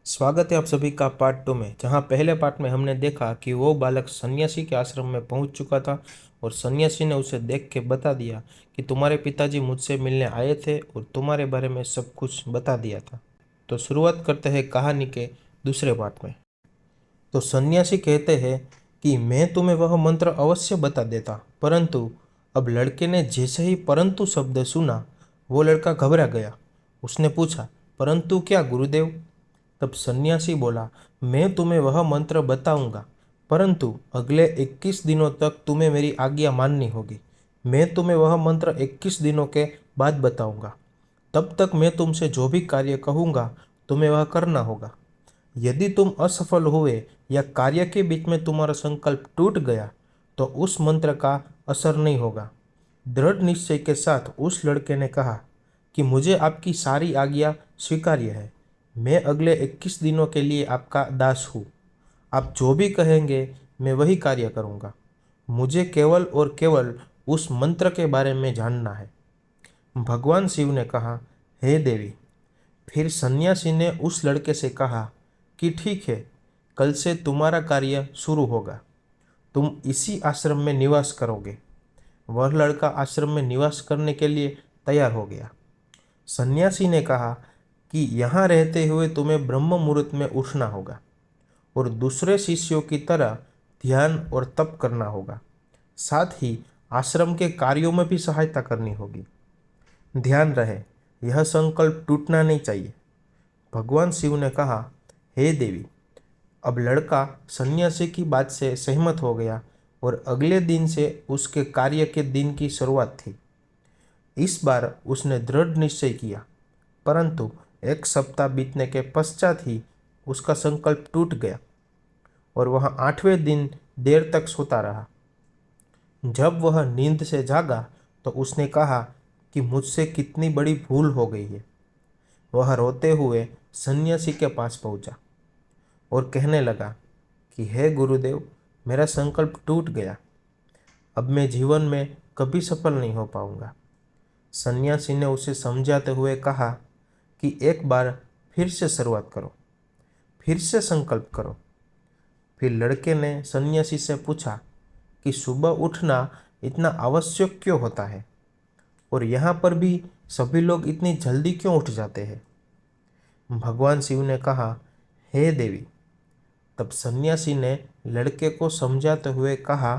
स्वागत है आप सभी का पार्ट 2 में। जहां पहले पार्ट में हमने देखा कि वो बालक सन्यासी के आश्रम में पहुंच चुका था और सन्यासी ने उसे देख के बता दिया कि तुम्हारे पिताजी मुझसे मिलने आए थे और तुम्हारे बारे में सब कुछ बता दिया था। तो शुरुआत करते हैं कहानी के दूसरे पार्ट में। तो सन्यासी कहते हैं कि मैं तुम्हें वह मंत्र अवश्य बता देता, परंतु अब लड़के ने जैसे ही परंतु शब्द सुना वो लड़का घबरा गया। उसने पूछा, परंतु क्या गुरुदेव? तब सन्यासी बोला, मैं तुम्हें वह मंत्र बताऊंगा, परंतु अगले 21 दिनों तक तुम्हें मेरी आज्ञा माननी होगी। मैं तुम्हें वह मंत्र 21 दिनों के बाद बताऊंगा। तब तक मैं तुमसे जो भी कार्य कहूंगा तुम्हें वह करना होगा। यदि तुम असफल हुए या कार्य के बीच में तुम्हारा संकल्प टूट गया तो उस मंत्र का असर नहीं होगा। दृढ़ निश्चय के साथ उस लड़के ने कहा कि मुझे आपकी सारी आज्ञा स्वीकार्य है। मैं अगले 21 दिनों के लिए आपका दास हूँ। आप जो भी कहेंगे मैं वही कार्य करूँगा। मुझे केवल और केवल उस मंत्र के बारे में जानना है। भगवान शिव ने कहा, हे देवी। फिर सन्यासी ने उस लड़के से कहा कि ठीक है, कल से तुम्हारा कार्य शुरू होगा। तुम इसी आश्रम में निवास करोगे। वह लड़का आश्रम में निवास करने के लिए तैयार हो गया। सन्यासी ने कहा कि यहाँ रहते हुए तुम्हें ब्रह्म मुहूर्त में उठना होगा और दूसरे शिष्यों की तरह ध्यान और तप करना होगा। साथ ही आश्रम के कार्यों में भी सहायता करनी होगी। ध्यान रहे, यह संकल्प टूटना नहीं चाहिए। भगवान शिव ने कहा, हे देवी। अब लड़का सन्यासी की बात से सहमत हो गया और अगले दिन से उसके कार्य के दिन की शुरुआत थी। इस बार उसने दृढ़ निश्चय किया, परंतु 1 सप्ताह बीतने के पश्चात ही उसका संकल्प टूट गया और वह 8वें दिन देर तक सोता रहा। जब वह नींद से जागा तो उसने कहा कि मुझसे कितनी बड़ी भूल हो गई है। वह रोते हुए सन्यासी के पास पहुंचा और कहने लगा कि हे गुरुदेव, मेरा संकल्प टूट गया। अब मैं जीवन में कभी सफल नहीं हो पाऊंगा। सन्यासी ने उसे समझाते हुए कहा कि एक बार फिर से शुरुआत करो, फिर से संकल्प करो। फिर लड़के ने सन्यासी से पूछा कि सुबह उठना इतना आवश्यक क्यों होता है और यहाँ पर भी सभी लोग इतनी जल्दी क्यों उठ जाते हैं? भगवान शिव ने कहा, हे देवी। तब सन्यासी ने लड़के को समझाते हुए कहा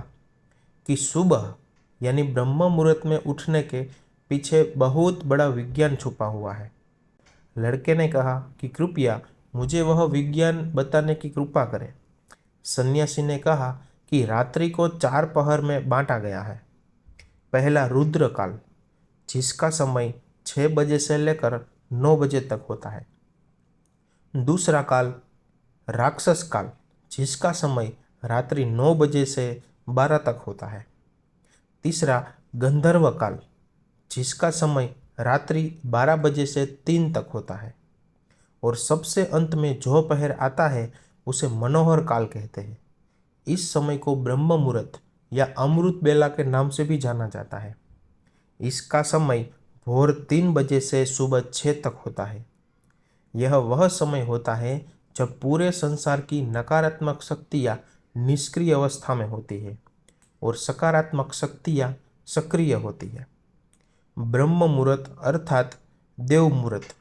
कि सुबह यानी ब्रह्म मुहूर्त में उठने के पीछे बहुत बड़ा विज्ञान छुपा हुआ है। लड़के ने कहा कि कृपया मुझे वह विज्ञान बताने की कृपा करें। सन्यासी ने कहा कि रात्रि को 4 पहर में बांटा गया है। पहला रुद्र काल, जिसका समय 6 बजे से लेकर 9 बजे तक होता है। दूसरा काल राक्षस काल, जिसका समय रात्रि 9 बजे से 12 तक होता है। तीसरा गंधर्व काल, जिसका समय रात्रि 12 बजे से 3 तक होता है। और सबसे अंत में जो पहर आता है उसे मनोहर काल कहते हैं। इस समय को ब्रह्म मुहूर्त या अमृत बेला के नाम से भी जाना जाता है। इसका समय भोर 3 बजे से सुबह 6 तक होता है। यह वह समय होता है जब पूरे संसार की नकारात्मक शक्तियाँ निष्क्रिय अवस्था में होती है और सकारात्मक शक्तियाँ सक्रिय होती है। ब्रह्म मुहूर्त अर्थात देव मुहूर्त।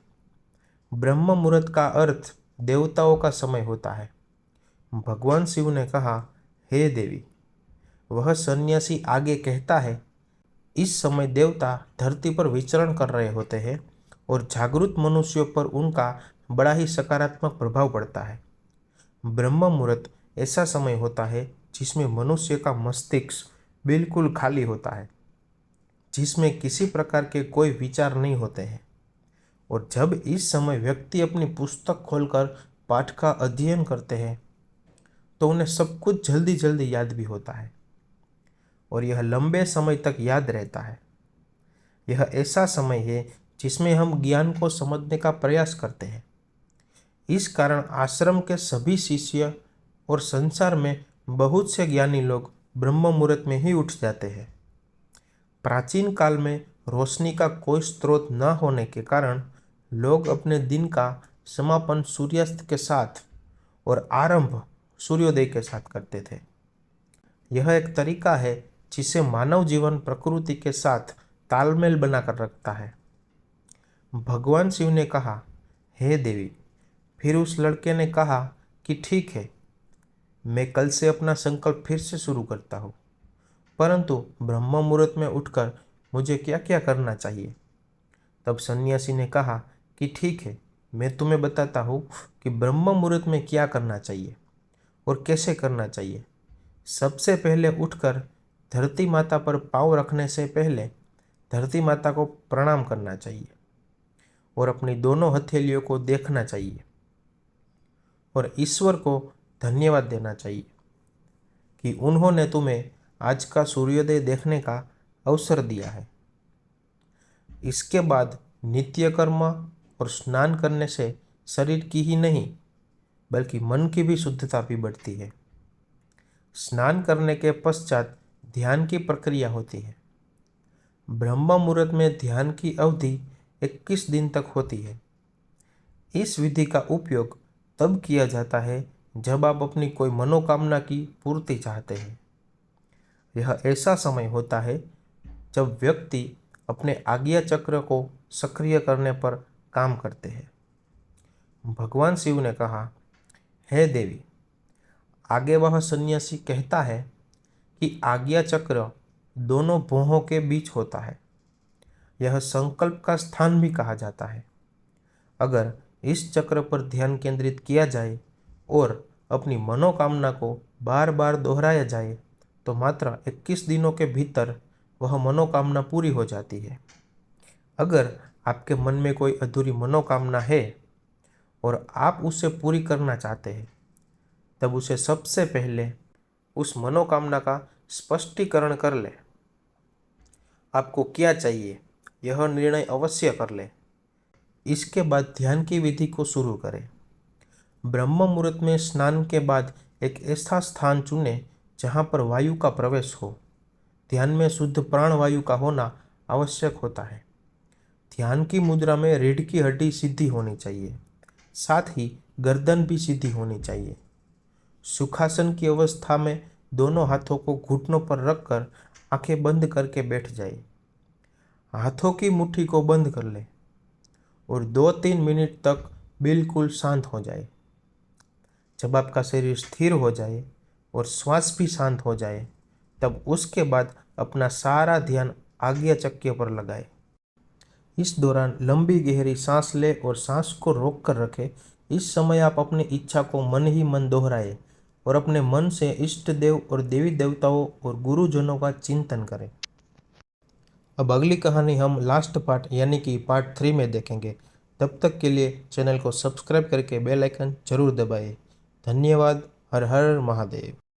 ब्रह्म मुहूर्त का अर्थ देवताओं का समय होता है। भगवान शिव ने कहा, हे देवी। वह सन्यासी आगे कहता है, इस समय देवता धरती पर विचरण कर रहे होते हैं और जागृत मनुष्यों पर उनका बड़ा ही सकारात्मक प्रभाव पड़ता है। ब्रह्म मुहूर्त ऐसा समय होता है जिसमें मनुष्य का मस्तिष्क बिल्कुल खाली होता है, जिसमें किसी प्रकार के कोई विचार नहीं होते हैं। और जब इस समय व्यक्ति अपनी पुस्तक खोलकर पाठ का अध्ययन करते हैं तो उन्हें सब कुछ जल्दी जल्दी याद भी होता है और यह लंबे समय तक याद रहता है। यह ऐसा समय है जिसमें हम ज्ञान को समझने का प्रयास करते हैं। इस कारण आश्रम के सभी शिष्य और संसार में बहुत से ज्ञानी लोग ब्रह्म मुहूर्त में ही उठ जाते हैं। प्राचीन काल में रोशनी का कोई स्रोत न होने के कारण लोग अपने दिन का समापन सूर्यास्त के साथ और आरंभ सूर्योदय के साथ करते थे। यह एक तरीका है जिसे मानव जीवन प्रकृति के साथ तालमेल बनाकर रखता है। भगवान शिव ने कहा, हे देवी। फिर उस लड़के ने कहा कि ठीक है, मैं कल से अपना संकल्प फिर से शुरू करता हूँ, परंतु ब्रह्म मुहूर्त में उठकर मुझे क्या क्या करना चाहिए। तब सन्यासी ने कहा कि ठीक है, मैं तुम्हें बताता हूँ कि ब्रह्म मुहूर्त में क्या करना चाहिए और कैसे करना चाहिए। सबसे पहले उठकर धरती माता पर पाँव रखने से पहले धरती माता को प्रणाम करना चाहिए और अपनी दोनों हथेलियों को देखना चाहिए और ईश्वर को धन्यवाद देना चाहिए कि उन्होंने तुम्हें आज का सूर्योदय देखने का अवसर दिया है। इसके बाद नित्य कर्म और स्नान करने से शरीर की ही नहीं बल्कि मन की भी शुद्धता भी बढ़ती है। स्नान करने के पश्चात ध्यान की प्रक्रिया होती है। ब्रह्म मुहूर्त में ध्यान की अवधि 21 दिन तक होती है। इस विधि का उपयोग तब किया जाता है जब आप अपनी कोई मनोकामना की पूर्ति चाहते हैं। यह ऐसा समय होता है जब व्यक्ति अपने आज्ञा चक्र को सक्रिय करने पर काम करते हैं। भगवान शिव ने कहा, हे देवी। आगे वह सन्यासी कहता है कि आज्ञा चक्र दोनों भौहों के बीच होता है। यह संकल्प का स्थान भी कहा जाता है। अगर इस चक्र पर ध्यान केंद्रित किया जाए और अपनी मनोकामना को बार बार दोहराया जाए तो मात्र 21 दिनों के भीतर वह मनोकामना पूरी हो जाती है। अगर आपके मन में कोई अधूरी मनोकामना है और आप उसे पूरी करना चाहते हैं, तब उसे सबसे पहले उस मनोकामना का स्पष्टीकरण कर ले। आपको क्या चाहिए यह निर्णय अवश्य कर ले। इसके बाद ध्यान की विधि को शुरू करें। ब्रह्म मुहूर्त में स्नान के बाद एक ऐसा स्थान चुनें जहाँ पर वायु का प्रवेश हो। ध्यान में शुद्ध प्राण वायु का होना आवश्यक होता है। ध्यान की मुद्रा में रीढ़ की हड्डी सीधी होनी चाहिए, साथ ही गर्दन भी सीधी होनी चाहिए। सुखासन की अवस्था में दोनों हाथों को घुटनों पर रखकर आंखें बंद करके बैठ जाए। हाथों की मुट्ठी को बंद कर ले और 2-3 मिनट तक बिल्कुल शांत हो जाए। जब आपका शरीर स्थिर हो जाए और श्वास भी शांत हो जाए, तब उसके बाद अपना सारा ध्यान आज्ञा चक्र पर लगाए। इस दौरान लंबी गहरी सांस ले और सांस को रोक कर रखें। इस समय आप अपनी इच्छा को मन ही मन दोहराए और अपने मन से इष्ट देव और देवी देवताओं और गुरुजनों का चिंतन करें। अब अगली कहानी हम लास्ट पार्ट यानी कि पार्ट 3 में देखेंगे। तब तक के लिए चैनल को सब्सक्राइब करके बेल आइकन जरूर दबाएं। धन्यवाद। हर हर महादेव।